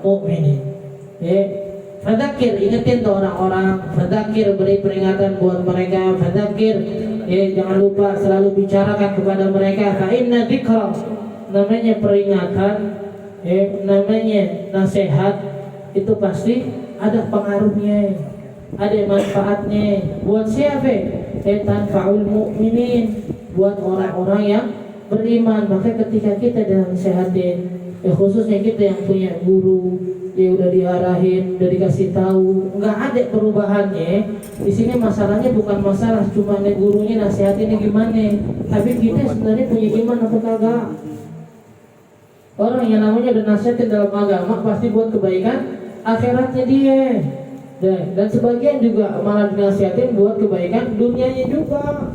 mu'minin. Fadzakir, ingetin tuh orang-orang, fadzakir, beri peringatan buat mereka, fadzakir, jangan lupa selalu bicarakan kepada mereka. Fa inna dzikra, namanya peringatan, namanya nasihat, itu pasti ada pengaruhnya, ada manfaatnya. Buat siapa? Tanfa'ul mu'minin, buat orang-orang yang beriman. Maka ketika kita dalam nasihatin, khususnya kita yang punya guru, dia udah diarahin, udah dikasih tahu, nggak ada perubahannya. Di sini masalahnya bukan masalah cuma nih gurunya nasihatinnya gimana, tapi kita sebenarnya punya iman atau kagak. Orang yang namanya udah nasihatin dalam agama pasti buat kebaikan akhiratnya dia. Dan sebagian juga malah dinasihatin buat kebaikan dunianya juga.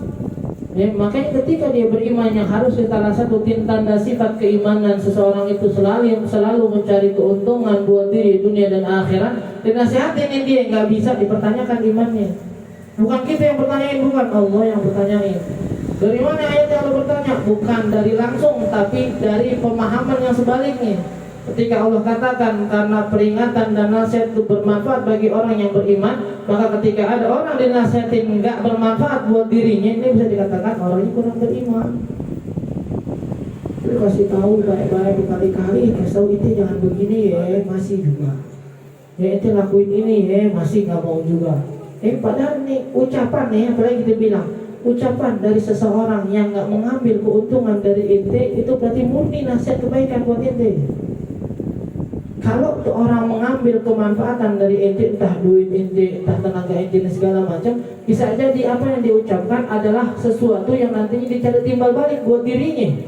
Makanya ketika dia beriman, yang harus kita rasa rutin tanda sifat keimanan seseorang itu selalu mencari keuntungan buat diri dunia dan akhirat. Dinasihatin dia, nggak bisa dipertanyakan imannya. Bukan kita yang bertanyain, bukan Allah yang bertanyain. Dari mana ayatnya Allah bertanya? Bukan dari langsung, tapi dari pemahaman yang sebaliknya. Ketika Allah katakan karena peringatan dan nasihat itu bermanfaat bagi orang yang beriman, maka ketika ada orang dinasihatin nggak bermanfaat buat dirinya, ini bisa dikatakan orangnya kurang beriman. Jadi kasih tahu baik-baik berkali-kali, kasih tahu itu jangan begini masih juga. Itu lakuin ini masih nggak mau juga. Padahal nih ucapan apalagi kita bilang ucapan dari seseorang yang nggak mengambil keuntungan dari ente, itu berarti murni nasihat kebaikan buat ente. Kalau orang mengambil kemanfaatan dari ente, entah duit ente, entah tenaga ente dan segala macam, bisa jadi apa yang diucapkan adalah sesuatu yang nantinya dicari timbal balik buat dirinya.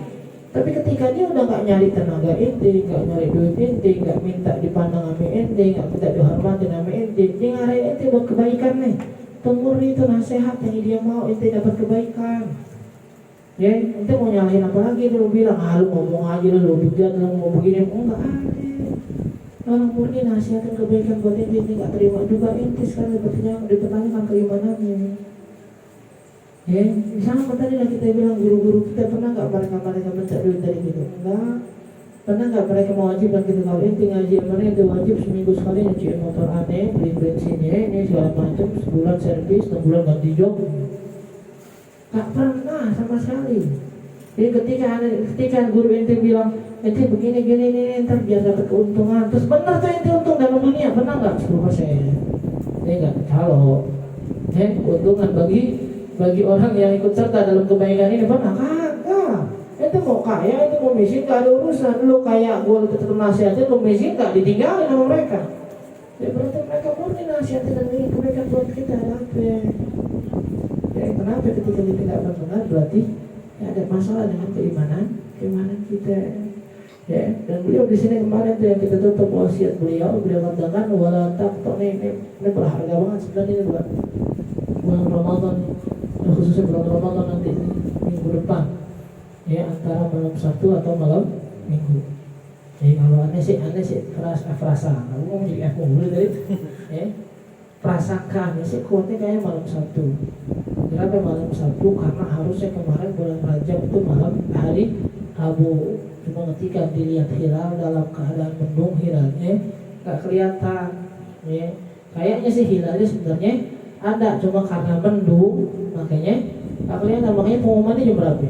Tapi ketika dia udah nggak nyari tenaga ente, nggak nyari duit ente, nggak minta dipandang sama ente, nggak minta dihormati sama ente, dia ngarahin ente buat kebaikan nih. Temurni itu nasihat yang dia mau ente dapat kebaikan. Ente mau nyalahin apa lagi? Lu bilang, lu ngomong aja lu bejat, lu mau begini, enggak ada. Orang murni nasihatin kebaikan buat ente nggak terima juga ente sekarang dipertanyakan keimanannya. Sama tadi lah kita bilang guru-guru kita pernah nggak mereka minta duit dari kita? Enggak. Pernah nggak mereka mewajibkan kita kalau ente ngaji mana ente wajib seminggu sekali nyuciin motor aneh, beli bensinnya, ini segala macam, sebulan servis, 6 bulan ganti jok. Nggak pernah sama sekali. Jadi ketika guru ente bilang ente begini gini ntar biar dapat keuntungan, terus benar tuh ente untung dalam dunia, benar nggak 10%? Nggak. Kalau keuntungan bagi orang yang ikut serta dalam kebaikan ini benar kagak. Ente mau kaya, ente mau miskin nggak ada urusan. Lu kaya, gue tetap nasihatin, lu miskin nggak ditinggalin sama mereka. Ya berarti mereka murni nasihatin dan ingin kebaikan buat kita. Kenapa ketika kita tidak benar berarti ada masalah dengan keimanan kita. Dan beliau di sini kemarin tuh yang kita tutup wasiat beliau katakan wala taqta, ini berharga banget sebenarnya ini bulan Ramadan, khususnya bulan Ramadan nanti minggu depan, antara malam Sabtu atau malam Minggu. Kalau aneh sih frasa, aku mau jadi aku dulu tadi, prasangka sih kuatnya kayak malam Sabtu. Kenapa malam Sabtu? Karena harusnya kemarin bulan Rajab itu malam hari Rabu. Cuma ketika dilihat hilal dalam keadaan mendung, hilalnya nggak kelihatan. Kayaknya sih hilalnya sebenarnya ada, cuma karena mendung makanya nggak kelihatan. Makanya pengumumannya jam berapa?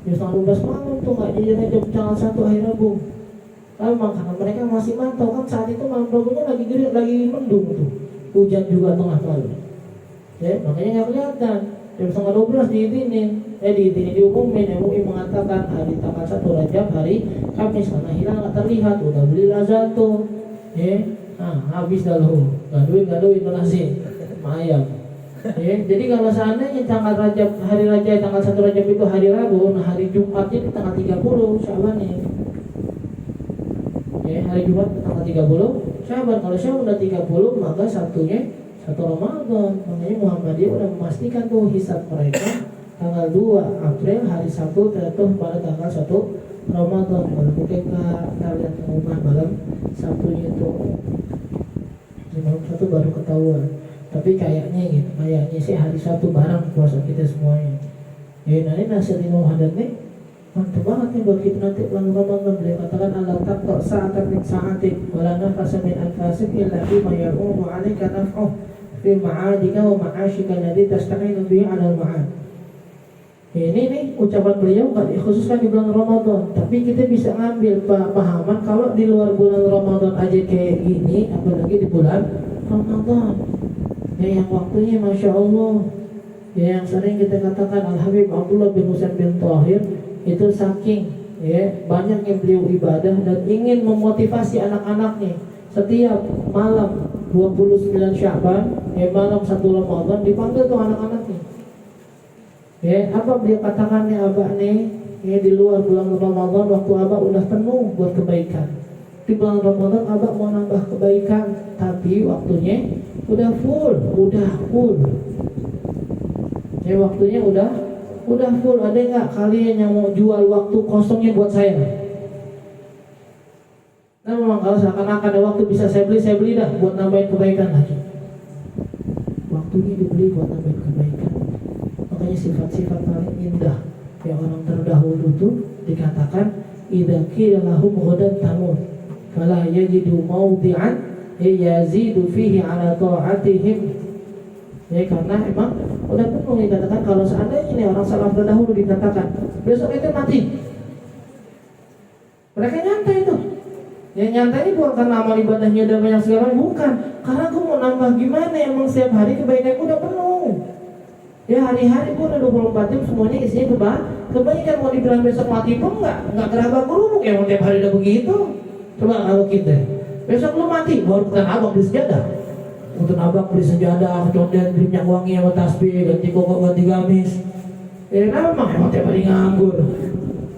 Jam 11 malam tuh, nggak jadi jam tanggal 1 hari Rabu. Lalu karena mereka masih mantau kan saat itu malam Rabunya lagi mendung tuh, hujan juga tengah malam. Makanya nggak kelihatan. Jam 11:30 diumumin. MUI mengatakan hari tanggal 1 Rajab hari Kamis, karena hilal nggak terlihat, udah beli lazato, habis dah lo, nggak duit menasih ayam. Jadi kalau seandainya tanggal Rajab, hari Rajab tanggal 1 Rajab itu hari Rabu, nah hari Jumatnya itu tanggal 30 Syaban nih. Hari Jumat tanggal 30 Syaban. Kalau Syaban udah 30, maka Sabtunya 1 Ramadan. Makanya Muhammadiyah udah memastikan tuh hisab mereka tanggal 2 April hari Sabtu jatuh pada tanggal 1 Ramadan. Kalau ketika kalian pengumuman malam Sabtunya itu malam Sabtu baru ketahuan. Tapi kayaknya sih hari Sabtu bareng puasa kita semuanya. Nanti nasihatin Muhammad nih Mantap banget nih buat kita nanti bulan Ramadan. Beliau katakan Allah taqta sa'atan min sa'atik wala nafasa min anfasik illa bima ya'umu 'alaika naf'uh fi ma'adika wa ma'ashika alladhi tasta'inu bihi 'alal ma'ad. Ini nih ucapan beliau nggak dikhususkan di bulan Ramadan, tapi kita bisa ngambil pahaman kalau di luar bulan Ramadan aja kayak gini, apalagi di bulan Ramadan. Ya yang waktunya Masya Allah. Ya yang sering kita katakan Al-Habib Abdullah bin Husain bin Thahir itu saking ya banyaknya beliau ibadah dan ingin memotivasi anak-anaknya setiap malam 29 Sya'ban, malam 1 Ramadan dipanggil tuh anak-anaknya. Ya, apa beliau katakan nih abah nih, ya di luar bulan Ramadan waktu abah udah penuh buat kebaikan. Di bulan Ramadan abah mau nambah kebaikan, tapi waktunya udah full. Ya waktunya udah full. Ada nggak kalian yang mau jual waktu kosongnya buat saya? Nah memang kalau seakan-akan ada waktu bisa saya beli dah buat nambahin kebaikan lagi. Waktunya dibeli buat nambahin kebaikan. Makanya sifat-sifat paling indah yang orang terdahulu itu dikatakan idza qila lahum ghadan tamut fala yajidu mawdi'an yazidu fihi ala ta'atihim. Ya karena emang udah penuh dikatakan kalau seandainya ini orang salaf terdahulu dikatakan besok itu mati, mereka nyantai itu. Ya nyantai ini bukan karena amal ibadahnya udah banyak segala, bukan karena aku mau nambah gimana, emang setiap hari kebaikanku udah penuh. Ya hari-hari pun ada 24 jam semuanya isinya kebaikan. Mau dibilang besok mati pun nggak gerabak gerubuk ya, mau tiap hari udah begitu. Coba kalau kita besok lu mati baru kita abang beli sejadah, untuk abang beli sejadah, condet, beli minyak wangi sama tasbih, ganti kokok, ganti gamis. Ya emang tiap hari nganggur,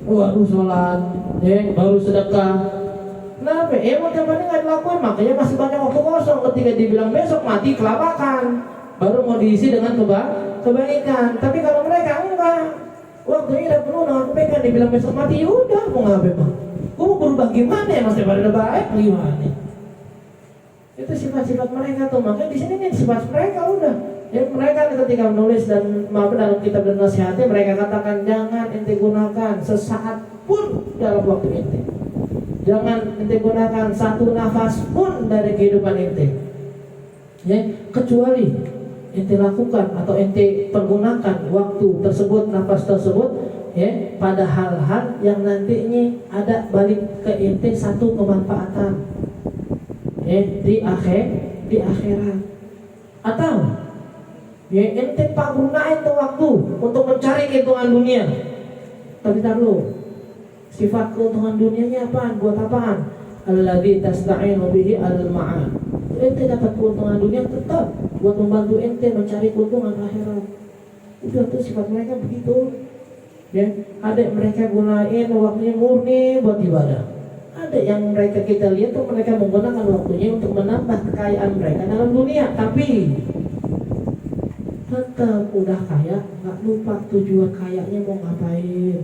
baru sholat, baru sedekah. Kenapa? Emang tiap hari nggak dilakukan, makanya masih banyak waktu kosong. Ketika dibilang besok mati kelabakan, baru mau diisi dengan kebaikan. Tapi kalau mereka enggak, waktunya udah penuh dengan kebaikan, dibilang besok mati, udah mau ngapain bang? Gue mau berubah gimana ya, masih pada baik gimana? Itu sifat-sifat mereka tuh. Makanya di sini nih sifat mereka udah. Ya mereka ketika menulis dan dalam kitab dan nasihatnya mereka katakan jangan ente gunakan sesaat pun dalam waktu ente. Jangan ente gunakan satu nafas pun dari kehidupan ente. Ya, kecuali ente lakukan atau ente pergunakan waktu tersebut, nafas tersebut ya pada hal-hal yang nantinya ada balik ke ente satu kemanfaatan di akhirat. Atau ya ente gunain tuh waktu untuk mencari keuntungan dunia. Tapi tar lu, sifat keuntungan dunianya apaan? Buat apaan? Alladzi tasta'inu bihi alal ma'ad. Ente dapat keuntungan dunia tetap buat membantu ente mencari keuntungan akhirat. Udah tuh sifat mereka begitu. Ya, ada mereka gunain waktunya murni buat ibadah. Ada yang mereka kita lihat tuh mereka menggunakan waktunya untuk menambah kekayaan mereka dalam dunia, tapi tetap udah kaya, nggak lupa tujuan kayanya mau ngapain.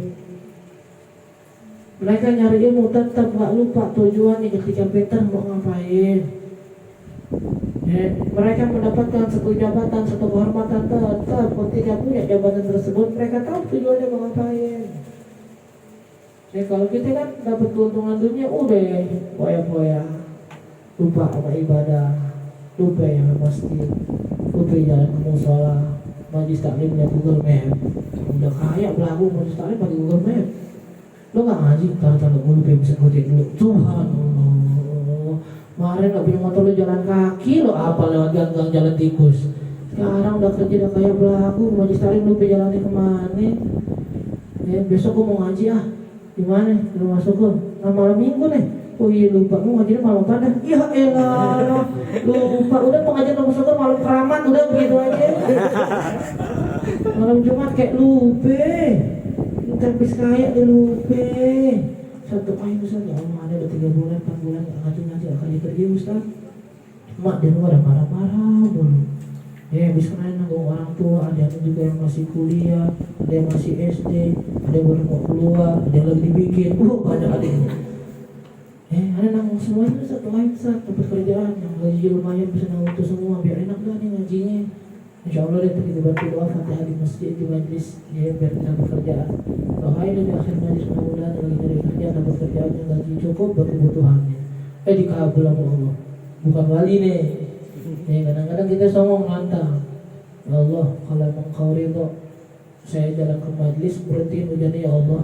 Mereka nyari ilmu tetap nggak lupa tujuannya ketika pintar mau ngapain. Ya, mereka mendapatkan satu jabatan, satu kehormatan tetap ketika punya jabatan tersebut mereka tahu tujuannya mau ngapain. Ya kalau kita kan dapat keuntungan dunia udah poya-poya, lupa sama ibadah, lupa yang masjid, lupa jalan ke musola, majlis taklim lihat Google Map. Udah kaya belagu majlis taklim pakai Google Map. Lo nggak ngaji, taruh gue lupa bisa gojek dulu. Subhanallah. Kemarin gak punya motor lo jalan kaki, lo apa lewat gang-gang jalan tikus. Sekarang udah kerja udah kayak belagu, majlis taklim lupa jalannya kemana. Ya besok gue mau ngaji gimana? Lu masuk ke malam minggu nih. Oh iya lupa, mau ngajinya malam pada. Ya elah, lupa. Udah pengajian lu masuk ke malam keramat, udah begitu aja. Malam Jumat kayak lupa. Tapi kayak dia lupa. Satu ayo Ustaz, ya Allah ada 3 bulan, 4 bulan gak ngaji-ngaji akan kerja Ustaz. Mak di luar ada marah-marah dulu. Ya habis kemarin nanggung orang tua, ada yang juga yang masih kuliah, ada yang masih SD, ada yang baru mau keluar, ada yang lagi dibikin, banyak adanya. Ada nanggung semuanya Ustaz, ayo Ustaz, dapat kerjaan yang gaji lumayan bisa nanggung itu semua, biar enak dah nih ngajinya. Insya Allah itu kita bantu doa Fatihah di masjid, di majlis, ya biar kita bekerjaan. Doain di akhir majlis mudah-mudahan lagi dari kerja dapat kerjaan yang gaji cukup buat kebutuhannya. Dikabul sama Allah. Bukan wali nih. Ya kadang-kadang kita songong nantang. Ya Allah, kalau emang kau ridho saya jalan ke majlis berhentiin hujannya ya Allah.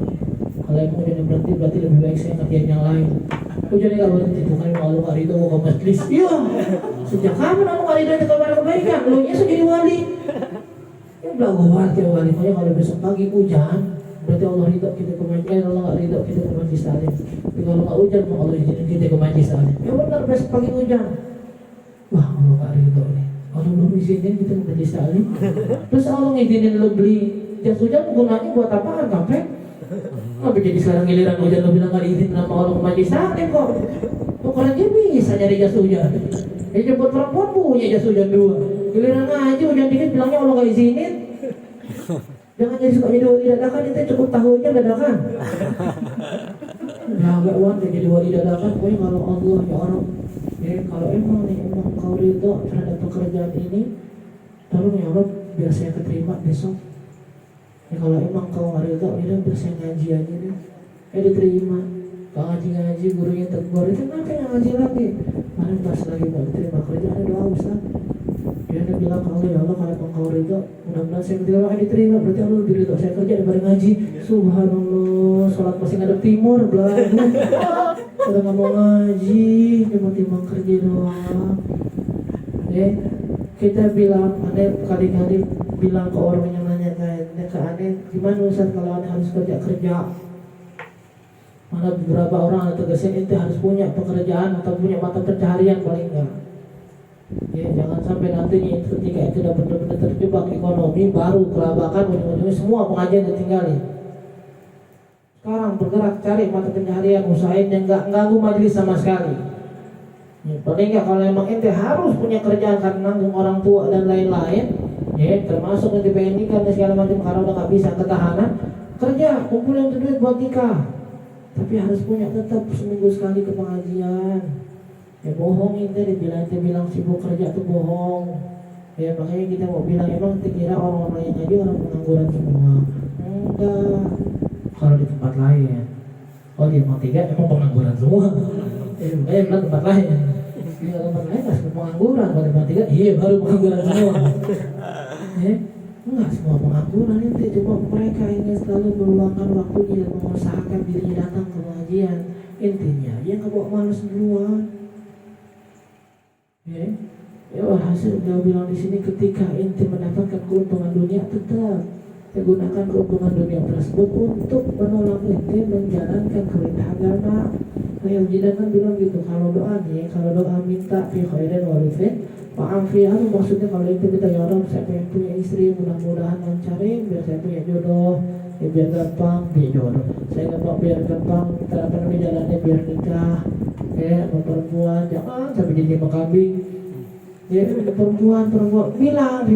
Kalau emang hujannya berhenti berarti lebih baik saya ngerjain yang lain. Hujannya gak berhenti, bukan emang Allah gak ridho mau ke majlis. Iya. Sejak kapan Allah gak ridho itu kabar kebaikan? Lu nya jadi wali. Ya belagu banget ya wali. Makanya kalau besok pagi hujan berarti Allah ridho kita ke majlis. Allah gak ridho kita ke majlis taklim. Tapi kalau gak hujan mau Allah izinin kita ke majlis taklim. Ya benar besok pagi hujan. Wah Allah gak ridho nih. Allah belum izinin kita ke majlis taklim. Terus Allah ngizinin lu beli jas hujan gunanya buat apaan kampret? Apa jadi sekarang giliran hujan lo bilang gak diizin sama Allah ke majlis taklim kok? Orang dia bisa nyari jas hujan. Ya jemput perempuan punya jas hujan 2. Giliran ngaji hujan dikit bilangnya Allah gak izinin. Jangan jadi suka jadi wali dadakan, itu cukup tahu aja dadakan. Nah agak wanti jadi wali dadakan. Pokoknya kalau Allah ya orang, ya kalau emang kau ridho terhadap pekerjaan ini, tolong ya Allah biar saya keterima besok. Ya kalau emang kau gak ridho, ya biar saya ngaji aja deh. Diterima. Kalau ngaji gurunya tegur, itu kenapa yang ngaji lagi? Mana pas lagi mau diterima kerja ada doa Ustaz. Dia bilang ke Allah, ya Allah kalau emang kau ridho, mudah-mudahan saya diterima. Berarti Allah lebih ridho saya kerja daripada ngaji. Subhanallah, sholat masih ngadep timur, belagu. Udah gak mau ngaji, cuma timbang kerja doang. Kita bilang, aneh kali-kali bilang ke orang yang nanya ke aneh, gimana Ustaz kalau aneh harus kerja? Mana beberapa orang ada tegasin itu harus punya pekerjaan atau punya mata pencaharian paling enggak. Ya, jangan sampai nantinya ketika itu udah benar-benar terjebak ekonomi baru kelabakan ujung-ujungnya semua pengajian ditinggalin. Sekarang bergerak cari mata pencaharian, usahain yang enggak ganggu majelis sama sekali. Ya, paling enggak kalau emang ente harus punya kerjaan karena nanggung orang tua dan lain-lain, ya termasuk nanti pengen nikah dan segala macam karena udah nggak bisa ketahanan, kerja kumpulin duit buat nikah. Tapi harus punya tetap seminggu sekali ke pengajian. Ya bohong ente bilang sibuk kerja tuh bohong. Ya makanya kita mau bilang emang kira orang-orang yang ngaji orang pengangguran semua. Enggak. Kalau di tempat lain. Oh di Emang 3 emang pengangguran semua. Bilang tempat lain. Di tempat lain nggak semua pengangguran. Kalau di Emang 3 iya baru pengangguran semua. Enggak semua pengangguran itu, cuma mereka ingin selalu meluangkan waktunya dan mengusahakan dirinya datang ke pengajian. Intinya dia kebawa malas duluan. Ya hasil dia bilang di sini ketika ente mendapatkan keuntungan dunia tetap gunakan keuntungan dunia tersebut untuk menolong ente menjalankan perintah agama. Yang jidangan bilang gitu, kalau doa minta fi khairin walifin Ma'amfi'an maksudnya kalau itu kita ya Allah saya pengen punya istri mudah-mudahan lancarin biar saya punya jodoh ya biar gampang biar jodoh saya gampang biar gampang kita jalannya biar nikah sama perempuan jangan sampai jadi kambing ya perempuan bilang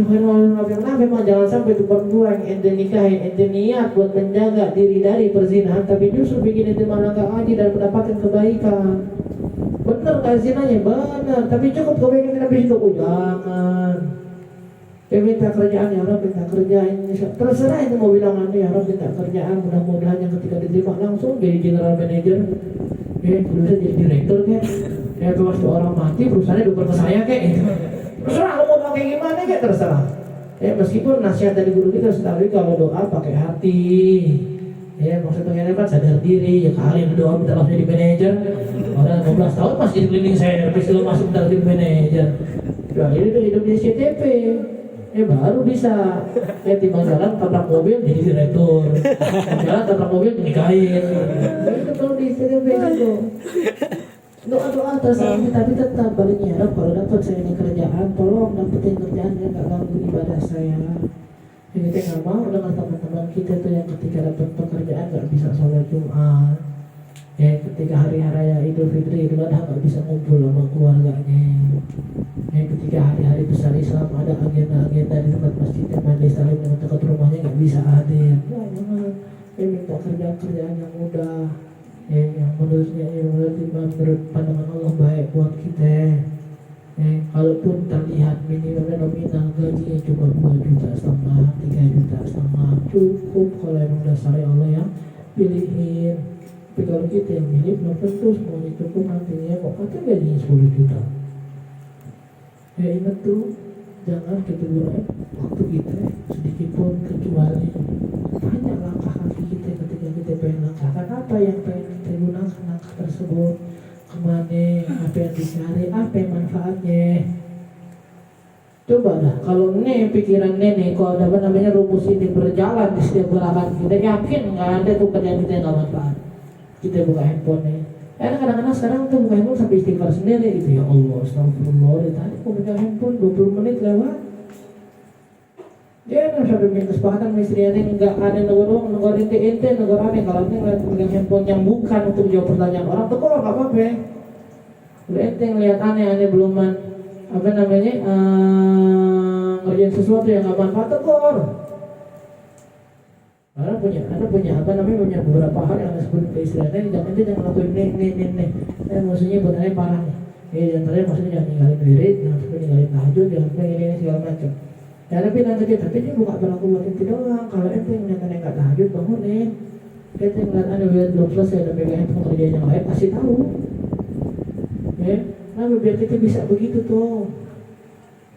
memang jangan sampai itu perempuan yang ente nikahin ente niat buat menjaga diri dari perzinahan tapi justru bikin ente malah gak ngaji dan mendapatkan kebaikan. Benar gak zinanya? Benar. Tapi cukup kebaikan habis itu. Jangan. Dia minta kerjaan, ya Allah minta kerjaan. Terserah itu mau bilang ya Allah minta kerjaan. Mudah-mudahan yang ketika diterima langsung jadi general manager. Berusaha jadi direktur kayak. Itu waktu orang mati perusahaannya duper ke saya kayak. Terserah kamu mau kayak gimana kayak terserah. Meskipun nasihat dari guru kita selalu kalau doa pakai hati. Ya maksudnya kan sadar diri ya kali doa minta langsung jadi manajer orang 15 tahun masih jadi cleaning service lu masuk jadi manajer ya ini tuh hidup di CTP baru bisa timbang jalan tabrak mobil jadi direktur jalan tabrak mobil nikahin itu kalau di CTP gitu doa terserah tapi tetap baliknya kalau dapat saya ini kerjaan tolong dapetin kerjaan yang gak ganggu ibadah saya. Jadi kita nggak mau dengan teman-teman kita tuh yang ketika dapat pekerjaan nggak bisa sholat Jumat, ketika hari raya Idul Fitri Idul Adha nggak bisa ngumpul sama keluarganya, ketika hari-hari besar Islam ada agenda-agenda di tempat masjid dan majelis taklim dengan dekat rumahnya nggak bisa hadir. Jangan, minta kerjaan yang mudah, yang menurut pandangan Allah baik buat kita. Kalaupun terlihat minimal nominal gajinya cuma 2,5 juta, 3,5 juta, cukup kalau emang dasarnya Allah yang pilihin. Tapi kalau kita yang milih belum tentu semuanya cukup, nantinya kok kata gajinya 10 juta. Ingat tuh, jangan kita gunakan waktu kita sedikit pun, kecuali banyak langkah kaki kita ketika kita pengen langkahkan apa yang pengen kita gunakan langkah tersebut, kemana, apa yang dicari, apa yang manfaatnya. Coba dah, kalau pikiran nenek, kalau ada rumus ini berjalan di setiap gerakan kita, yakin nggak ada tuh kerjaan kita yang nggak manfaat. Kita buka handphone nih, kadang-kadang sekarang tuh buka handphone sampai istighfar sendiri gitu, ya Allah, astagfirullah, tadi aku buka handphone 20 menit lewat. Dia kan sampai minta kesepakatan sama istrinya, nggak ada negara ente negara aneh. Kalau ente ngeliat pegang handphone yang bukan untuk jawab pertanyaan orang, tekor nggak apa-apa. Kalau ente ngeliat aneh belum ngerjain sesuatu yang nggak manfaat, tekor. Karena punya beberapa hal yang harus sebut ke istrinya, jangan lakuin nih. Maksudnya buat aneh parah nih. Jangan maksudnya jangan ninggalin wirid, jangan ninggalin tahajud, jangan ini segala macam. Ya tapi dia bukan berlaku buat ente doang. Kalau ente ngeliat aneh nggak tahajud, bangunin. Ente ngeliat aneh belum selesai dan pegang handphone kerjaan yang lain, kasih tahu. Nah biar kita bisa begitu tuh.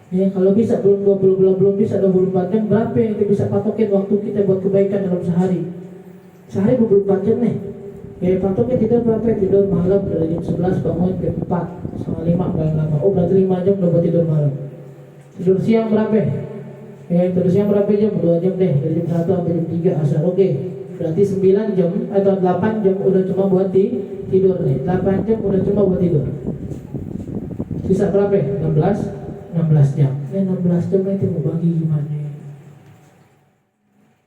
Kalau bisa belum bisa 24 jam, berapa yang kita bisa patokin waktu kita buat kebaikan dalam sehari? Sehari 24 jam nih. Patokin tidur berapa? Tidur malam dari jam 11 bangun jam 4, setengah 5 paling lama. Oh berarti 5 jam udah buat tidur malam. Tidur siang berapa? Tidur siang berapa jam? 2 jam deh, dari jam 1 sampai jam 3 asar. Oke. Berarti 9 jam atau 8 jam udah cuma buat tidur nih. 8 jam udah cuma buat tidur. Sisa berapa? 16 jam. 16 jam itu mau bagi gimana?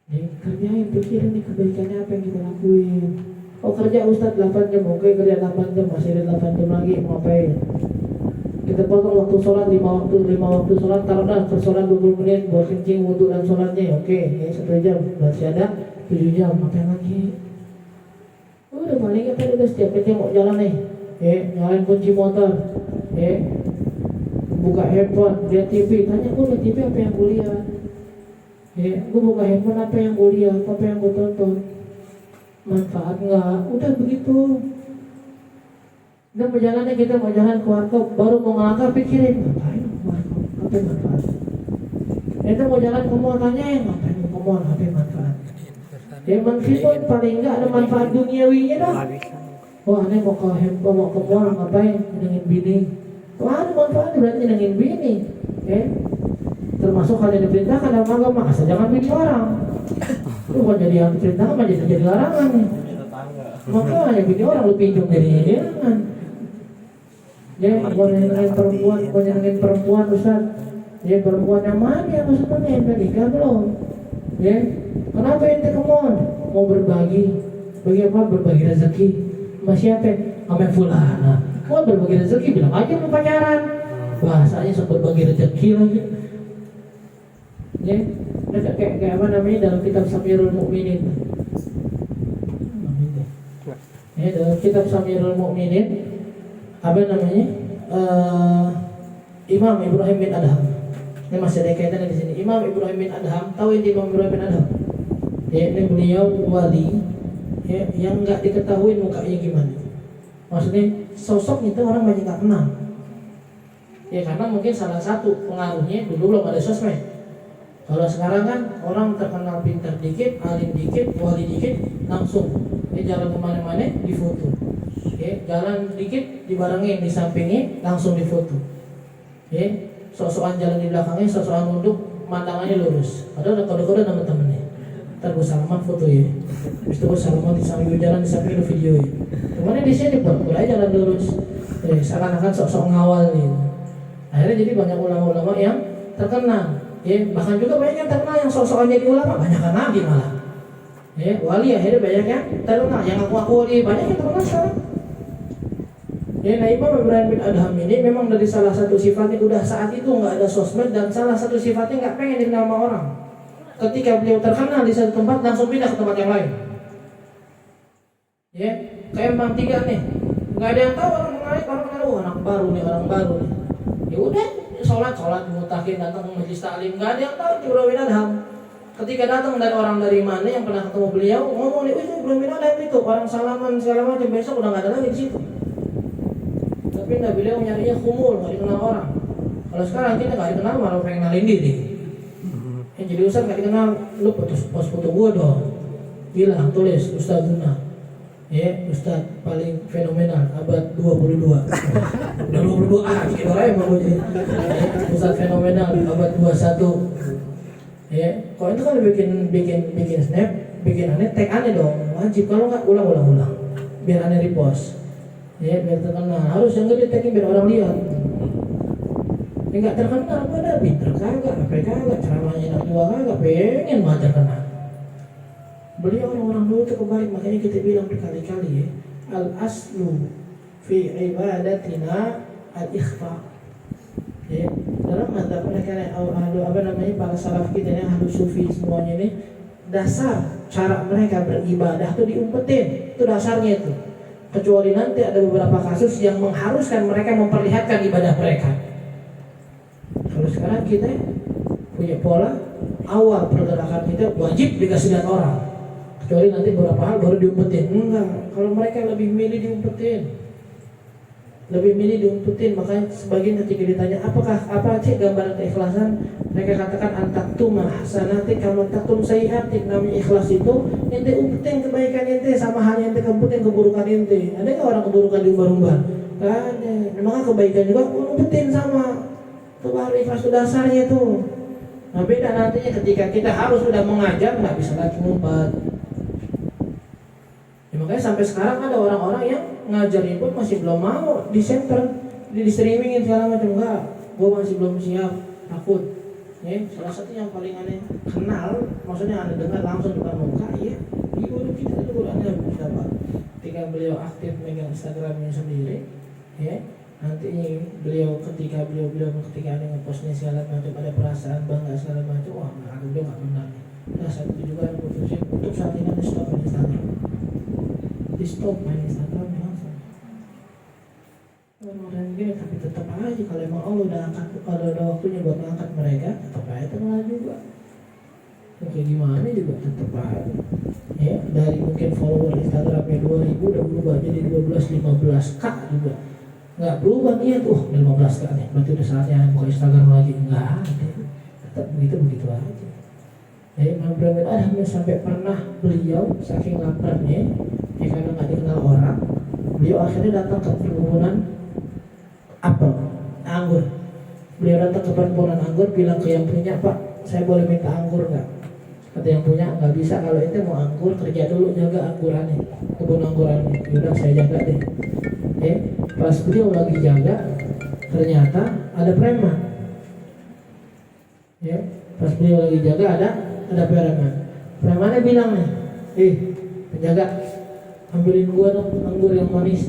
Kerjain, pikirin nih kebaikannya apa yang kita lakuin. Oh kerja Ustadz 8 jam, oke kerja 8 jam, masih ada 8 jam lagi, mau ngapain? Kita potong waktu sholat 5 waktu sholat, taruhlah sholat 20 menit buat kencing, wudhu dan sholatnya, oke, 1 jam, masih ada 7 jam, ngapain lagi? Udah paling apa udah setiap kita mau jalan nih, nyalain kunci motor, buka handphone, lihat TV, tanya gue lihat TV apa yang gue lihat, gue buka handphone apa yang gue lihat, apa yang gue tonton, manfaat nggak? Udah begitu. Dan perjalanannya kita mau jalan ke warkop, baru mau ngelangkah pikirin ngapain warkop, apa yang manfaat? Kita mau jalan ke mall, tanya ngapain ke mall, apa yang manfaat? Meskipun paling nggak ada manfaat duniawinya dah. Oh aneh mau ke handphone, mau ke mall, ngapain? Nyenengin bini. Wah ada manfaat berarti nyenengin bini. Termasuk hal yang diperintahkan dalam agama, asal jangan bini orang. Lu bukan jadi yang diperintahkan, malah jadi larangan nih. Makanya bini orang lu pinjam dari jangan. Mau nyenengin perempuan Ustaz. Perempuan yang mana yang maksudnya yang nikah belum? Kenapa ente ke mall? Mau berbagi. Bagi apa? Berbagi rezeki. Sama siapa? Sama fulana. Mau berbagi rezeki, bilang aja mau pacaran. Bahasanya sok berbagi rezeki lagi. Kayak apa namanya dalam kitab Samirul Mukminin. Dalam kitab Samirul Mukminin apa namanya? Imam Ibrahim bin Adham. Ini masih ada kaitannya di sini. Imam Ibrahim bin Adham, tahu ini Imam Ibrahim bin Adham? Ini beliau wali yang nggak diketahui mukanya gimana. Maksudnya sosok itu orang banyak nggak kenal. Karena mungkin salah satu pengaruhnya dulu belum ada sosmed. Kalau sekarang kan orang terkenal pintar dikit, alim dikit, wali dikit, langsung jalan kemana-mana difoto. Jalan dikit dibarengin, disampingin, langsung difoto. Sok-sokan jalan di belakangnya, sok-sokan nunduk, mandangannya lurus. Padahal udah kode-kode nama temennya. Ntar gue salaman foto ya. Habis itu gue salaman di samping jalan, di samping video ya. Kemana di sini pun, gue aja jalan lurus. Seakan-akan sok-sok ngawal nih. Akhirnya jadi banyak ulama-ulama yang terkenal. Bahkan juga banyak yang terkenal yang sok-sokan jadi ulama, banyak kan lagi malah. Wali akhirnya banyak yang terkenal, yang aku wali banyak yang terkenal sekarang. Nah Imam Ibrahim bin Adham ini memang dari salah satu sifatnya udah saat itu nggak ada sosmed dan salah satu sifatnya nggak pengen dikenal sama orang. Ketika beliau terkenal di satu tempat langsung pindah ke tempat yang lain. Kayak Bang Tiga nih, nggak ada yang tahu orang kenal anak baru nih. udah sholat mutakin datang ke majelis taklim, nggak ada yang tahu Ibrahim bin Adham. Ketika datang dari orang dari mana yang pernah ketemu beliau ngomong nih, itu Ibrahim bin Adham itu orang salaman segala macam, besok udah nggak ada lagi di situ. Tapi beliau nyarinya khumul, nggak dikenal orang. Kalau sekarang kita nggak dikenal malah pengen kenalin diri. Yang jadi ustaz nggak dikenal, lu pos foto gua dong. Bilang tulis Ustaz Zuna. Ya, Ustaz paling fenomenal abad 22. Udah 22 bikin orang emang gue jadi. Ustaz fenomenal abad 21. Ya, kalau itu kan bikin snap, bikin aneh, tag aneh dong. Wajib, kalau nggak ulang. Biar aneh repost. Ya, biar terkenal. Harus yang gede tagin biar orang lihat. Ya nggak terkenal, pada pinter kagak, apa kagak, ceramahnya enak juga kagak, pengen banget terkenal. Beliau orang-orang dulu itu kebalik, makanya kita bilang berkali-kali ya, al-aslu fi ibadatina al-ikhfa. Ya, dalam mazhab mereka para salaf kita yang ahlu sufi semuanya ini, dasar cara mereka beribadah itu diumpetin, itu dasarnya itu. Kecuali nanti ada beberapa kasus yang mengharuskan mereka memperlihatkan ibadah mereka. Kalau sekarang kita punya pola awal pergerakan kita wajib dikasih lihat orang. Kecuali nanti beberapa hal baru diumpetin. Enggak, kalau mereka lebih milih diumpetin. Makanya sebagian ketika ditanya apa sih gambaran keikhlasan, mereka katakan antaktum hasanati kamu taktum sayyi'atik. Namanya ikhlas itu ente umpetin kebaikan ente sama halnya ente umpetin keburukan ente. Ada nggak orang keburukan diumbar-umbar? Nggak ada. Memang kebaikan juga umpetin sama. Itu baru ikhlas, itu dasarnya itu. Nah beda nantinya ketika kita harus sudah mengajar, nggak bisa lagi ngumpat. Ya, makanya sampai sekarang ada orang-orang yang ngajarin pun masih belum mau di center, di streamingin segala macam. Enggak, gue masih belum siap, takut. Ya, salah satu yang paling aneh kenal, maksudnya aneh dengar langsung depan muka, ya, di guru kita itu gurunya siapa? Ketika beliau aktif megang Instagramnya sendiri, ya, nanti beliau ketika aneh ngepostnya segala macam, ada perasaan bangga segala macam, wah, aku udah nggak benar. Nah saat itu juga aku putusin untuk saat ini ada stop Instagram. Di stop main Instagram langsung. Orang-orang gini, tapi tetap aja kalau emang Allah udah angkat, kalau ada waktunya buat ngangkat mereka, tetap aja terkenal juga. Kayak gimana juga tetap aja. Ya, dari mungkin follower Instagramnya 2000 udah berubah jadi 12-15k juga. Nggak berubah niat, 15k nih, berarti udah saatnya buka Instagram lagi. Enggak ada, tetap begitu aja. Imam Ibrahim bin Adham sampai pernah beliau saking laparnya, karena nggak dikenal orang, beliau akhirnya datang ke perkebunan apel, anggur. Beliau datang ke perkebunan anggur, bilang ke yang punya, Pak, saya boleh minta anggur nggak? Kata yang punya, nggak bisa, kalau ente mau anggur kerja dulu jaga anggurannya, kebun anggurannya. Yaudah saya jaga deh. Pas beliau lagi jaga, ternyata ada preman. Pas beliau lagi jaga ada preman. Premannya bilang nih, penjaga, ambilin gua dong anggur yang manis.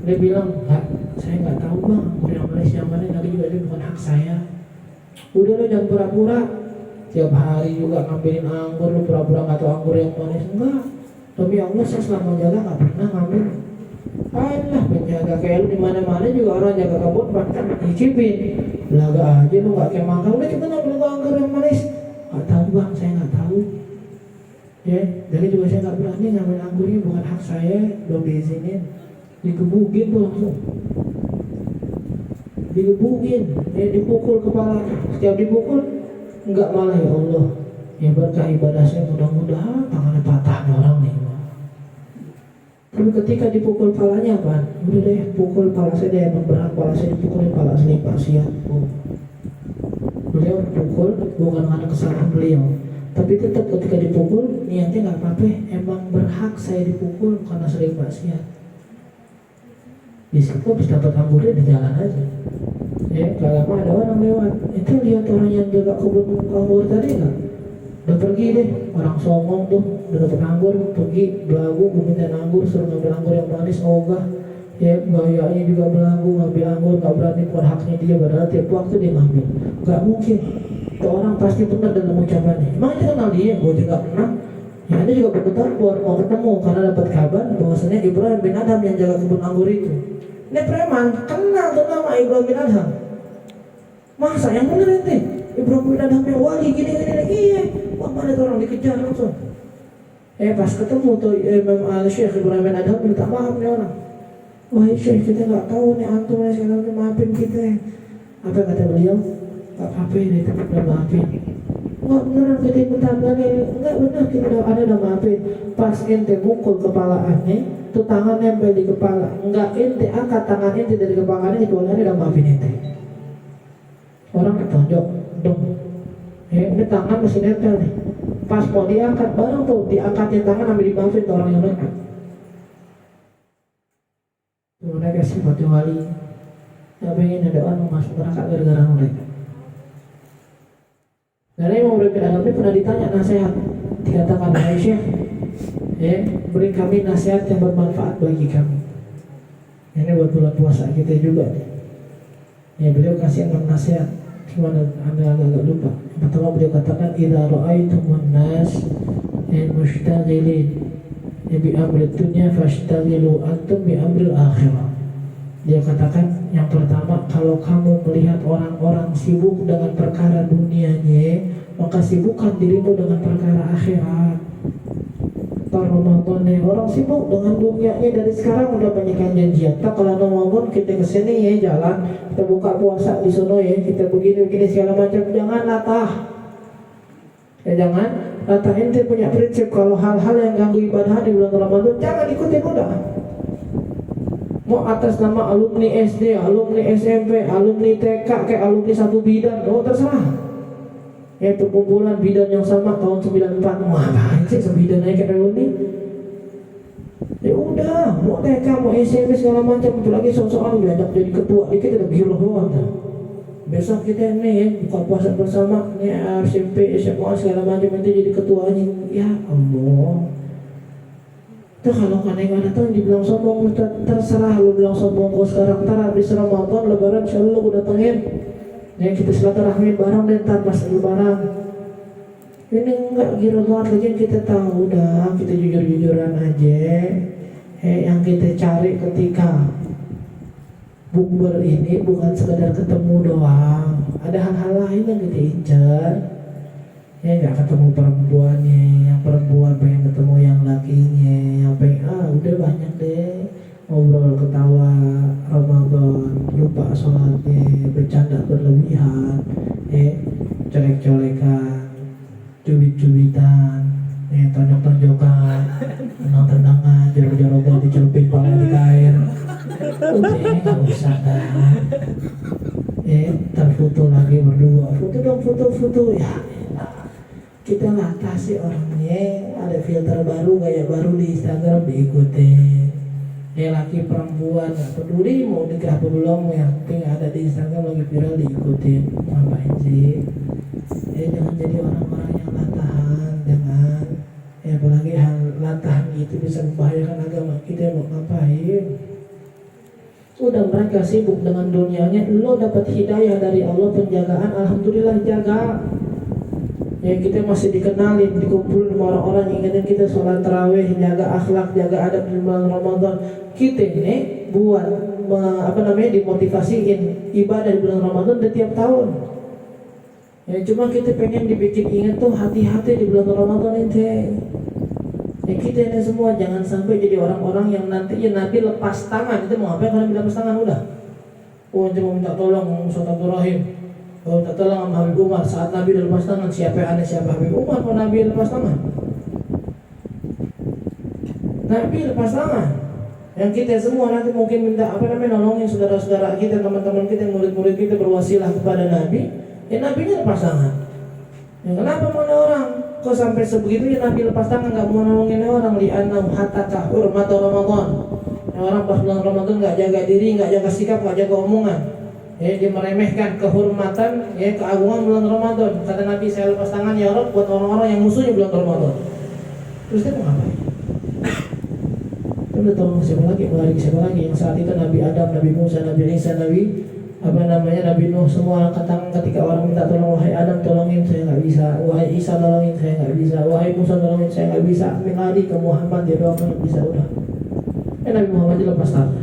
Dia bilang, saya nggak tahu bang, anggur yang manis yang mana, lagi juga ini bukan hak saya. Udah lo jangan pura-pura, tiap hari juga ngambilin anggur, lo pura-pura nggak tahu anggur yang manis. Enggak, demi Allah saya selama jaga nggak pernah ngambil. Alah penjaga kayak lu di mana-mana juga orang jaga kebun bahkan dicipin. Belaga aja lu nggak kayak makan, udah kita ngambil anggur yang manis. Nggak tahu bang, saya nggak tahu. Jadi juga saya nggak berani ngambil anggurnya, bukan hak saya, belum diizinin. Digebukin tuh langsung, digebukin, dipukul kepalanya. Setiap dipukul, nggak malah ya Allah, ya berkah ibadah saya, mudah-mudahan tangannya patah nih orang nih. Tapi ketika dipukul palanya apa? Udah deh, pukul pala saya deh, emang berhak pala saya dipukulin, pala saya pasien. Beliau pukul bukan karena kesalahan beliau, tapi tetap ketika dipukul niatnya nggak apa-apa, emang berhak saya dipukul karena sering maksiat. Di situ habis dapat anggurnya di jalan aja. Kalau ada orang lewat, itu lihat orang yang jaga kebun anggur tadi nggak? Udah pergi deh, orang songong tuh, udah dapat anggur, pergi belagu, gue minta anggur, suruh ngambil anggur yang manis, ogah. Gayanya juga belagu, ngambil anggur, nggak berani, bukan haknya dia, padahal tiap waktu dia ngambil. Nggak mungkin, itu orang pasti benar dalam ucapannya. Emang aja kenal dia, gue juga pernah. Ya ada juga berketar mau ketemu karena dapat kabar bahwasanya Ibrahim bin Adham yang jaga kebun anggur itu. Ini preman, kenal tuh nama Ibrahim bin Adham. Masa yang bener ente? Ibrahim bin Adham yang wali gini-gini. Iya. Wah, mana tuh orang dikejar langsung. Pas ketemu tuh Imam Syekh Ibrahim bin Adham minta maaf nih orang. Wahai Syekh, kita nggak tahu nih antum ya, sekarang maafin kita. Apa kata beliau? Nggak apa-apa ini, tapi udah maafin. Nggak beneran kita ikut tangannya. Nggak bener kita udah maafin. Pas ente mukul kepala aneh, tuh tangan nempel di kepala. Nggak ente angkat tangan ente dari kepala aneh, kecuali udah maafin ente. Orang ditonjok dong. Ini tangan masih nempel nih. Pas mau diangkat bareng tuh diangkatin tangan sampai dimaafin tuh orang yang nempel. Mereka sifat wali. Gak pengen ada orang masuk neraka gara-gara mereka. Karena Imam Ibrahim bin Adham ini pernah ditanya nasihat. Dikatakan Aisyah, beri kami nasihat yang bermanfaat bagi kami. Ini buat bulan puasa kita juga nih. Beliau kasih 6 nasihat. Cuma anda agak lupa. Yang pertama beliau katakan, idza ra'aitumun nas mushtaghilin bi amri dunya fashtaghilu antum bi amril akhirah. Dia katakan, yang pertama, kalau kamu melihat orang-orang sibuk dengan perkara dunianya, maka sibukkan dirimu dengan perkara akhirat. Ramadan orang sibuk dengan dunianya dari sekarang udah banyak yang janjian. Tak kalau Ramadan kita kesini ya jalan, kita buka puasa di sono ya, kita begini segala macam. Jangan latah. Jangan latah. Ente punya prinsip kalau hal-hal yang ganggu ibadah di bulan Ramadan jangan ikutin udah. Mau atas nama alumni SD, alumni SMP, alumni TK, kayak alumni satu bidan, terserah. Yaitu kumpulan bidan yang sama tahun 94. Mau apaan sih sebidan naik ke reuni? Ya udah, mau TK, mau SMP segala macam, apalagi soal diajak jadi ketua, dikit udah giroh banget. Besok kita nih buka puasa bersama nih SMP, SMA segala macam nanti jadi ketuanya. Ya Allah. Tuh kalau kadang-kadang tuh dibilang sombong, terserah lu bilang sombong. Kau sekarang ntar habis Ramadan Lebaran insya Allah gue datengin. Ya kita silaturahmi bareng deh ntar pas Lebaran. Ini enggak gila banget lagi kita tahu dah, kita jujur-jujuran aja. Yang kita cari ketika bukber ini bukan sekedar ketemu doang. Ada hal-hal lain yang kita incar. Nggak ketemu perempuannya, yang perempuan pengen ketemu yang lakinya, yang pengen udah banyak deh ngobrol ketawa Ramadan, lupa sholatnya, bercanda berlebihan, colek-colekan, cubit-cubitan, tonjok-tonjokan, tenang-tenangan, jorok-jorokan dicelupin pala di kain. Udah nggak usah dah. Terfoto lagi berdua, foto dong, foto-foto ya. Kita latasi orangnya, ada filter baru, gaya baru di Instagram diikutin. Laki perempuan gak peduli mau nikah apa belum, yang penting ada di Instagram lagi viral diikutin. Ngapain sih? Jangan jadi orang-orang yang latahan. Jangan. Apalagi hal latahan itu bisa membahayakan agama kita. Mau ngapain? Udah mereka sibuk dengan dunianya, lo dapat hidayah dari Allah, penjagaan, alhamdulillah jaga. Kita masih dikenalin, dikumpulin sama orang-orang yang ingetin kita sholat tarawih, jaga akhlak, jaga adab di bulan Ramadan. Kita ini buat dimotivasiin ibadah di bulan Ramadan dari tiap tahun. Cuma kita pengen dibikin ingat tuh hati-hati di bulan Ramadan ini. Kita ini semua jangan sampai jadi orang-orang yang nanti Nabi lepas tangan. Itu mau ngapain kalau Nabi lepas tangan udah? Cuma minta tolong Ustadz minta tolong sama Habib Umar. Saat Nabi lepas tangan, siapa yang aneh siapa Habib Umar kalau Nabi lepas tangan? Nabi lepas tangan. Yang kita semua nanti mungkin minta nolongin saudara-saudara kita, teman-teman kita, murid-murid kita berwasilah kepada Nabi. Nabinya lepas tangan. Kenapa mana orang? Kok sampai sebegitunya Nabi lepas tangan nggak mau nolongin orang? Li'annahum hataka hurmata Ramadan. Orang pas bulan Ramadan nggak jaga diri, nggak jaga sikap, nggak jaga omongan. Dia meremehkan kehormatan, keagungan bulan Ramadan. Kata Nabi, saya lepas tangan ya Allah buat orang-orang yang musuhnya bulan Ramadan. Terus dia mau ngapain? Udah tolong siapa lagi, melari siapa lagi? Yang saat itu Nabi Adam, Nabi Musa, Nabi Isa, Nabi Nuh, semua angkat tangan ketika orang minta tolong. Wahai Adam tolongin, saya nggak bisa. Wahai Isa tolongin, saya nggak bisa. Wahai Musa tolongin, saya nggak bisa. Melari ke Muhammad, dia doang nggak bisa udah. Nabi Muhammad lepas tangan.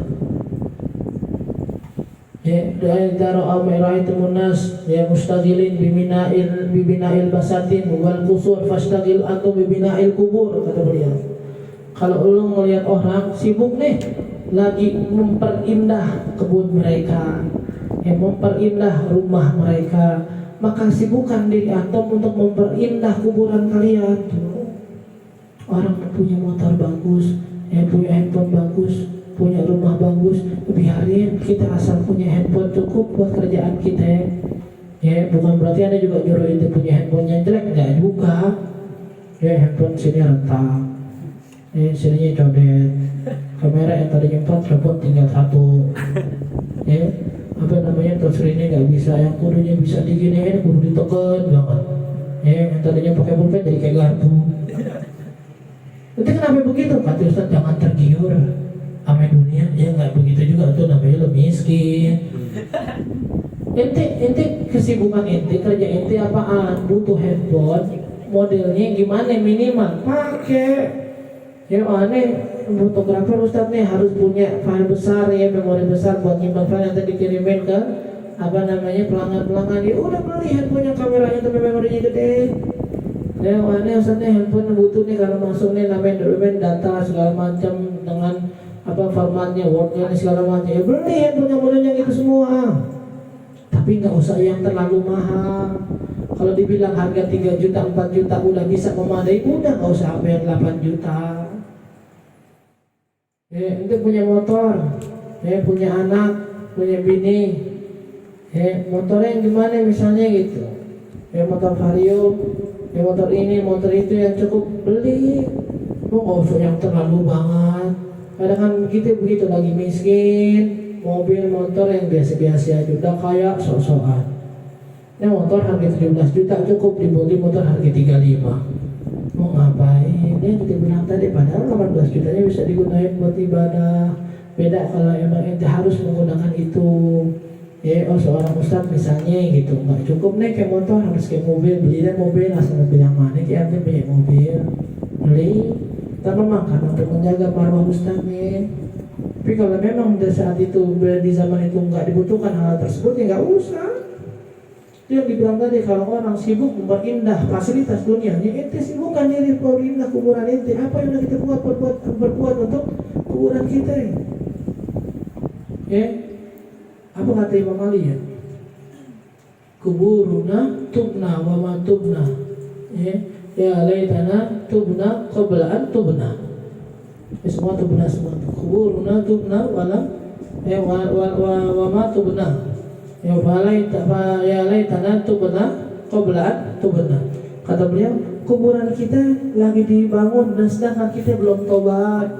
Ya, daro amraitul nas ya mustaqilin bibina'il basatin wal qusur fastaqil antum bibina'il kubur, kata beliau. Kalau lu melihat orang sibuk nih lagi memperindah kebun mereka, memperindah rumah mereka, maka sibukkan diri antum untuk memperindah kuburan kalian. Orang punya motor bagus, punya handphone bagus, punya rumah bagus, biarin, kita asal punya handphone cukup buat kerjaan kita. Ya, bukan berarti Anda juga nyuruh itu punya handphone yang jelek, enggak juga. Ya, handphone sini retak, sininya codet, kamera yang tadinya 4 telepon tinggal 1. Ya, apa namanya, touch screen-nya nggak bisa, yang kudunya bisa diginiin, kudu ditekan banget. Ya, yang tadinya pakai pulpen jadi kayak garpu. Itu kenapa begitu? Kata Ustaz, jangan tergiur sama dunia. Ya nggak begitu juga, tuh namanya lo miskin. Ente kesibukan ente, kerja ente apaan? Butuh handphone, modelnya gimana minimal pakai. Ya aneh, fotografer Ustaz nih harus punya file besar ya, memori besar buat nyimpan file yang tadi dikirimin ke apa namanya pelanggan. Ya udah beli handphone yang kameranya tapi memorinya gede. Ya aneh Ustaz nih, handphone butuh nih kalau masuk nih namanya dokumen data segala macam dengan apa formatnya, wordnya segala macam. Ya beli handphone yang modelnya gitu semua. Tapi nggak usah yang terlalu mahal. Kalau dibilang harga 3 juta, 4 juta udah bisa memadai, udah nggak usah sampai 8 juta. Ya, itu punya motor, ya punya anak, punya bini, ya motornya yang gimana misalnya gitu. Ya motor Vario, ya motor ini, motor itu yang cukup beli. Nggak usah yang terlalu banget. Kadang kan begitu lagi miskin, mobil motor yang biasa-biasa aja, udah kayak sok-sokan. Ya motor harga 17 juta cukup, dibeli motor harga 35. Mau ngapain? Dia kita bilang tadi, padahal 18 jutanya bisa digunakan buat ibadah. Beda kalau emang ente harus menggunakan itu. Ya, seorang ustadz misalnya gitu, nggak cukup nih kayak motor, harus kayak mobil, beli deh mobil, asal mobil yang mana, kayak ente punya mobil, beli. Tapi memang karena untuk menjaga marwah ustadznya. Tapi kalau memang di saat itu, di zaman itu nggak dibutuhkan hal tersebut, ya nggak usah. Yang dibilang tadi, kalau orang sibuk memperindah fasilitas dunianya, ente sibukkan diri memperindah kuburan ente. Apa yang kita berbuat untuk kuburan kita ini? Ya, apa kata Imam Ali ya? Kuburuna tubna wa ma tubna. Ya laitana tubna qabla an tubna. Semua tubna semua. Kuburuna tubna wa ma tubna. Ya laitana tubna qabla an tubna. Kata beliau, kuburan kita lagi dibangun dan sedangkan kita belum tobat.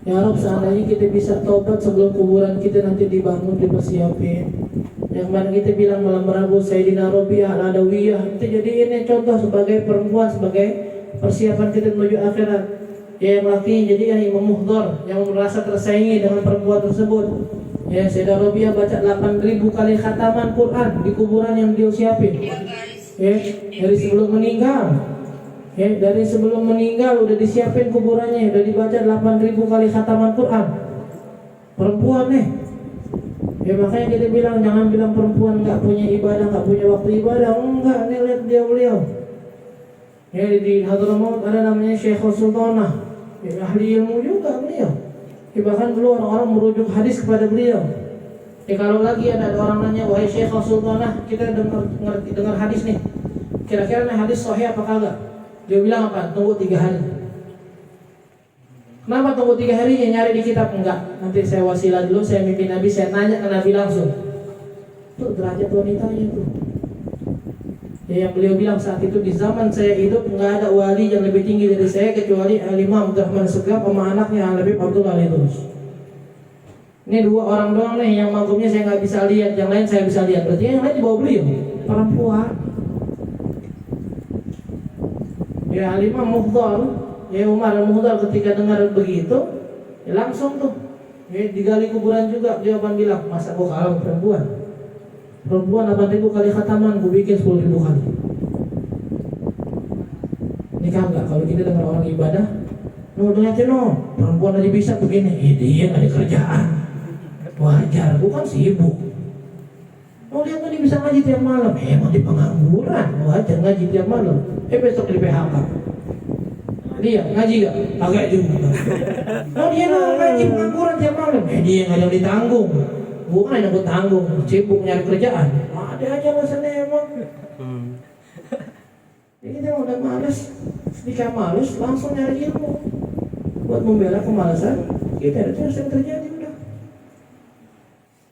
Ya Rob, seandainya kita bisa tobat sebelum kuburan kita nanti dibangun, dipersiapin. Yang mana kita bilang malam Rabu Sayyidina Rabi'ah al-Adawiyah, itu jadi ini contoh sebagai perempuan, sebagai persiapan kita menuju akhirat. Ya yang laki jadi yang imam muhdhar, yang merasa tersaingi dengan perempuan tersebut. Ya, Sayyidah Rabi'ah baca 8.000 kali khataman Quran di kuburan yang dia siapin. Ya, dari sebelum meninggal. Ya, dari sebelum meninggal udah disiapin kuburannya, udah dibaca 8.000 kali khataman Quran. Perempuan nih. Ya makanya kita bilang jangan bilang perempuan nggak punya ibadah, nggak punya waktu ibadah. Enggak, nih lihat dia beliau. Ya di Hadramaut ada namanya Syekh Sultanah. Ya, ahli ilmu juga beliau. Ya, bahkan dulu orang-orang merujuk hadis kepada beliau. Ya kalau lagi ada orang nanya, wahai Syekh Sultanah, kita dengar hadis nih. Kira-kira nih hadis sahih apa kagak? Dia bilang apa? Tunggu 3 hari. Kenapa tunggu 3 hari? Ya nyari di kitab. Enggak, nanti saya wasilah dulu, saya mimpi Nabi, saya nanya ke Nabi langsung. Tuh derajat wanitanya tuh. Ya yang beliau bilang saat itu, di zaman saya hidup nggak ada wali yang lebih tinggi dari saya kecuali Al-Imam Abdurrahman Segaf sama anaknya Al-Habib Abdullah Al-Idrus. Ini 2 orang doang nih yang magumnya saya nggak bisa lihat, yang lain saya bisa lihat. Berarti yang lain di bawah beliau, perempuan. Ya Al-Imam Muhdhar, ya Umar Al-Muhdhar ketika dengar begitu, ya langsung tuh, ya digali kuburan juga. Jawaban bilang, masa gua kalah perempuan? Perempuan 8.000 kali khataman, gue bikin 10.000 kali. Nikah enggak? Kalau kita dengar orang ibadah, no, perempuan aja bisa begini. Dia ada kerjaan. wajar, bukan sibuk. Oh lihat tadi bisa ngaji tiap malam, emang di pengangguran, wajar ngaji tiap malam. Besok di PHK. Dia ngaji gak? Agak juga. Oh dia ngaji pengangguran tiap malam, dia nggak ada yang ditanggung. Bukan yang aku tanggung, sibuk nyari kerjaan. Ada aja alasannya emang. Jadi kita udah malas, ketika malas langsung nyari ilmu. Buat membela kemalasan, kita itu yang terjadi udah.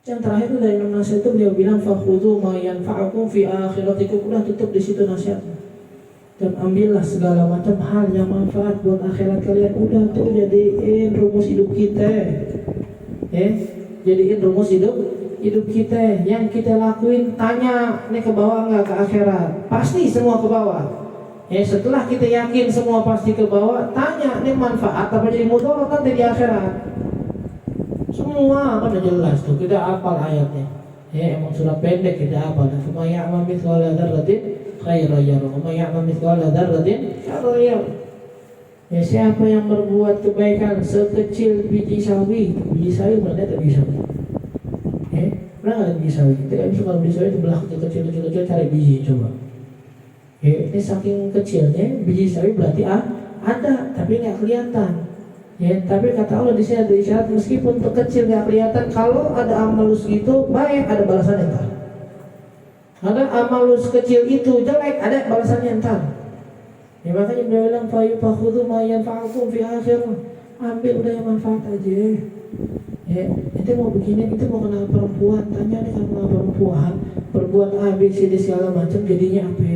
Yang terakhir itu dari nasihat itu beliau bilang fakhudhu ma yanfa'ukum fi akhiratikum, udah tutup di situ nasihatnya. Dan ambillah segala macam hal yang manfaat buat akhirat kalian. Udah tuh jadiin rumus hidup kita. Jadiin rumus hidup kita. Yang kita lakuin, tanya nih ke bawah nggak ke akhirat? Pasti semua ke bawah. Setelah kita yakin semua pasti ke bawah, tanya nih manfaat apa jadi mudarat nanti di akhirat. Semua kan udah jelas tuh, kita hafal ayatnya. Emang surat pendek kita hafal. Fa ya'mal mithqala dzarratin khairan yarah, wa ya'mal mithqala dzarratin syarran yarah. Siapa yang berbuat kebaikan sekecil biji sawi mana tak bisa. Pernah nggak biji sawi? Kita kan suka biji sawi itu belah kecil cari biji coba. Ini saking kecilnya biji sawi berarti ada tapi nggak kelihatan. Tapi kata Allah di sini ada isyarat meskipun kecil nggak kelihatan, kalau ada amal segitu baik ada balasannya entar. Ada amal sekecil itu jelek ada balasannya entar. Makanya beliau bilang fakhudhu ma yanfa'ukum fi akhirah. Ambil udah yang manfaat aja. Itu mau begini, itu mau kenal perempuan, tanya nih kenal perempuan, berbuat A B C D segala macam jadinya apa?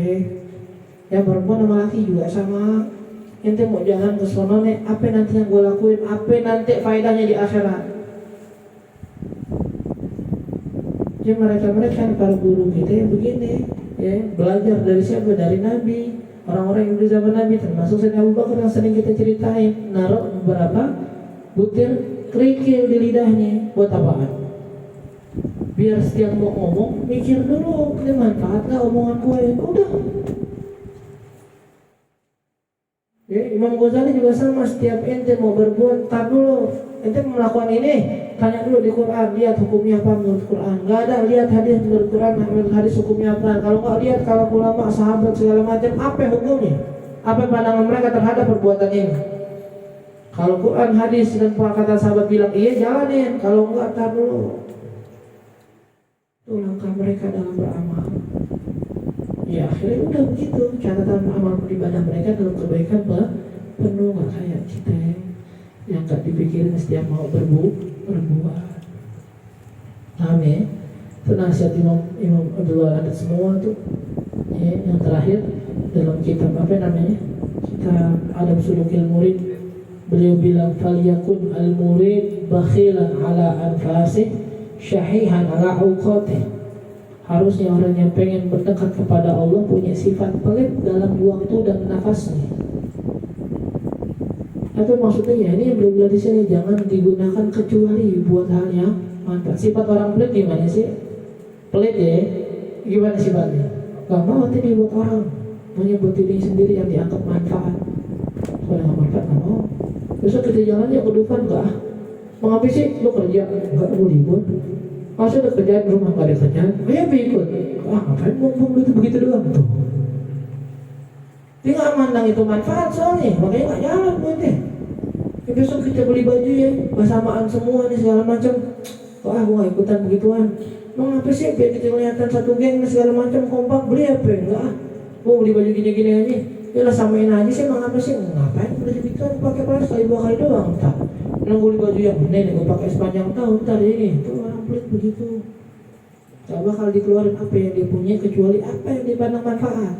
Perempuan sama laki juga sama. Ente mau jalan ke sono nih, apa nanti yang gue lakuin, apa nanti faedahnya di akhirat. Jadi mereka kan para guru kita yang begini, belajar dari siapa? Dari Nabi. Orang-orang yang di zaman Nabi, termasuk Sayyidina Abu Bakar yang sering kita ceritain, naruh beberapa butir kerikil di lidahnya. Buat apaan? Biar setiap mau ngomong mikir dulu, ini manfaat nggak omongan gue? Udah. Imam Ghazali juga sama, setiap ente mau berbuat, tar dulu, ente mau melakukan ini, tanya dulu di Quran, lihat hukumnya apa menurut Quran. Gak ada, lihat hadis menurut Quran, menurut hadis hukumnya apa. Kalau nggak lihat, kalau ulama, sahabat segala macam, apa hukumnya? Apa pandangan mereka terhadap perbuatan ini? Kalau Quran, hadis dan kata sahabat bilang iya, jalanin. Kalau nggak, tar dulu. Itu langkah mereka dalam beramal. Akhirnya udah begitu, catatan amal ibadah mereka dalam kebaikan penuh, nggak kayak kita yang nggak dipikirin setiap mau berbuat. Amin. Itu nasihat Imam Abdullah ada semua tuh. Yang terakhir dalam kitab apa namanya? Kitab Adab Sulukil Murid. Beliau bilang falyakun al murid bakhilan ala anfasih syahihan ala uqatih. Harusnya orang yang pengen berdekat kepada Allah punya sifat pelit dalam waktu dan nafasnya. Tapi maksudnya ini yang belum bilang di sini, jangan digunakan kecuali buat hal yang manfaat. Sifat orang pelit gimana sih? Pelit gimana sifatnya? Gak mau tadi buat orang, punya buat diri sendiri yang dianggap manfaat. Kalau nggak manfaat nggak mau. Besok kita jalan ya ke depan nggak? Mau ngapain sih? Lu kerja? Enggak, mau libur. Masa ada kerjaan rumah nggak ada kerjaan? Ayo ikut. Ngapain buang-buang itu begitu doang tuh? Dia nggak mandang itu manfaat soalnya, makanya nggak jalan buat deh. Besok kita beli baju bersamaan semua nih segala macam. Gue nggak ikutan begituan. Mau ngapain sih? Biar kita kelihatan satu geng segala macam kompak, beli apa? Enggak. Gue beli baju gini-gini aja. Ya lah samain aja sih, mau ngapain sih? Ngapain beli begituan? Pakai pas sekali dua kali doang. Tak. Nunggu baju yang bener, gue pakai sepanjang tahun tadi ini. Tuh orang pelit begitu. Gak bakal dikeluarin apa yang dia punya kecuali apa yang dipandang manfaat.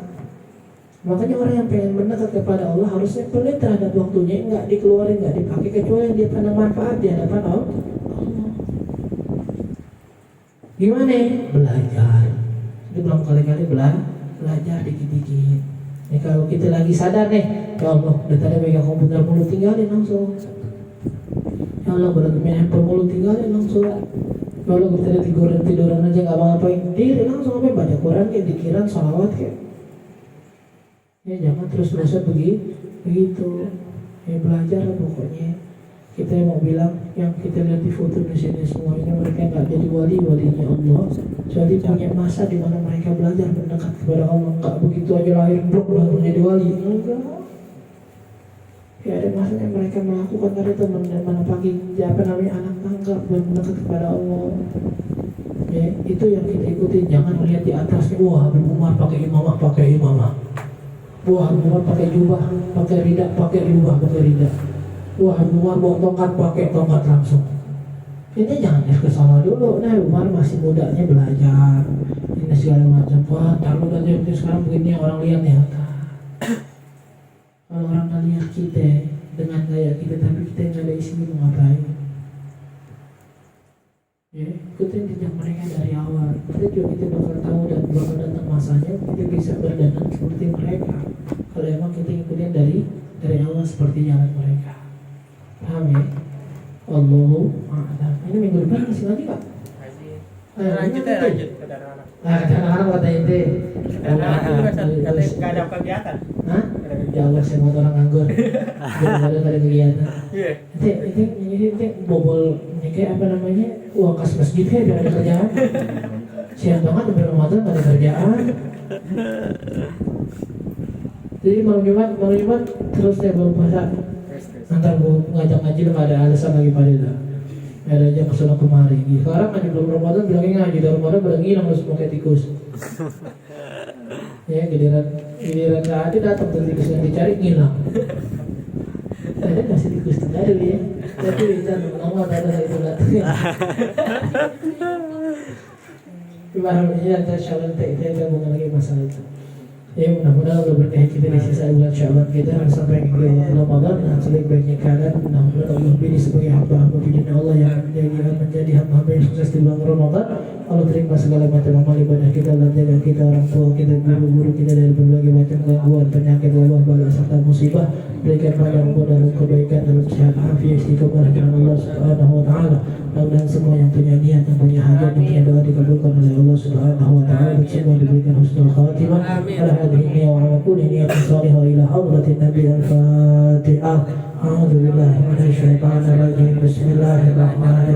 Makanya orang yang pengen mendekat kepada Allah harusnya pelit terhadap waktunya, nggak dikeluarin, nggak dipakai kecuali yang dia pandang manfaat di hadapan Allah. Gimana? Belajar. Itu belum kali-kali belajar dikit-dikit. Kalau kita lagi sadar nih, ya Allah, udah tadi pegang komputer mulu, tinggalin langsung. Ya Allah, berarti main handphone mulu, tinggalin langsung. Ya Allah, kita tiduran aja nggak ngapain, diri langsung apa baca Quran kayak dikiran, salawat kayak. Ya jangan terus begitu. Ya belajar lah pokoknya. Kita mau bilang yang kita lihat di foto di sini semua ini mereka nggak jadi walinya Allah. Jadi punya masa di mana mereka belajar mendekat kepada Allah. Nggak begitu aja lahir blok lalu jadi wali. Enggak. Ya ada masanya mereka melakukan tadi itu menepati anak tangga dan mendekat kepada Allah. Ya, itu yang kita ikuti. Jangan melihat di atasnya, wah Habib Umar pakai imamah. Wah Habib Umar pakai jubah, pakai rida, pakai rida. Wah Habib Umar bawa tongkat, pakai tongkat langsung. Ini jangan lihat ke sana dulu. Nah Umar masih mudanya belajar. Ini segala macam. Wah taruh aja sekarang begini orang lihat ya. Kalau orang nggak lihat kita dengan gaya kita, tapi kita nggak ada isinya mau ngapain? Ya, ikutin jejak mereka dari awal. Kita bakal tahu dan bakal datang masanya kita bisa berdandan seperti mereka. Kalau emang kita ikutin dari awal seperti jalan mereka. Paham ya? Allahu a'lam. Ini minggu depan masih lagi Pak? Lanjut ke anak-anak. Nah, kata anak-anak kata ente. Katanya nggak ada kegiatan. Hah? Ya Allah, saya mau orang nganggur. Gak ada kegiatan. Ente bobol ini kayak apa namanya? Uang kas masjid kayak biar ada kerjaan. Siang banget sampai Ramadan gak ada kerjaan. Jadi malam Jumat terus saya baru puasa. Antar gue ngajak ngaji udah gak ada alasan lagi pada dah. Ada aja kesana kemari. Sekarang ngaji belum Ramadan bilangnya ngaji dari Ramadan bilang hilang harus pakai tikus. Ya giliran gak ada datang tuh tikus yang dicari hilang. Ada kasih tikus tuh ada ya. Tapi kita ngomong ada itu datang. Gimana ini antara Syawal kita gabungan lagi masalah itu. Ya mudah-mudahan Allah berkahi kita di sisa bulan Syawal kita sampai ke Ramadan dan sebaik-baiknya keadaan. Mudah-mudahan Allah pilih sebagai hamba-hamba pilihan Allah yang menjadi hamba-hamba yang sukses di bulan Ramadan. Allah terima segala macam amal ibadah kita dan jaga kita, orang tua kita, guru-guru kita dari berbagai macam gangguan, penyakit, wabah, bala serta musibah. Berikan padamu dalam kebaikan, dalam sehat, afiat, istiqomah dengan Allah Subhanahu wa taala. Mudah-mudahan semua yang punya niat, yang punya hajat, yang punya doa dikabulkan oleh Allah Subhanahu wa taala dan semua diberikan husnul khatimah. Ala hadhihi wa ala kulli niyatin salihah ila hadratin Nabi al-Fatihah. A'udzu billahi minasyaitonir rajim. Bismillahirrahmanirrahim.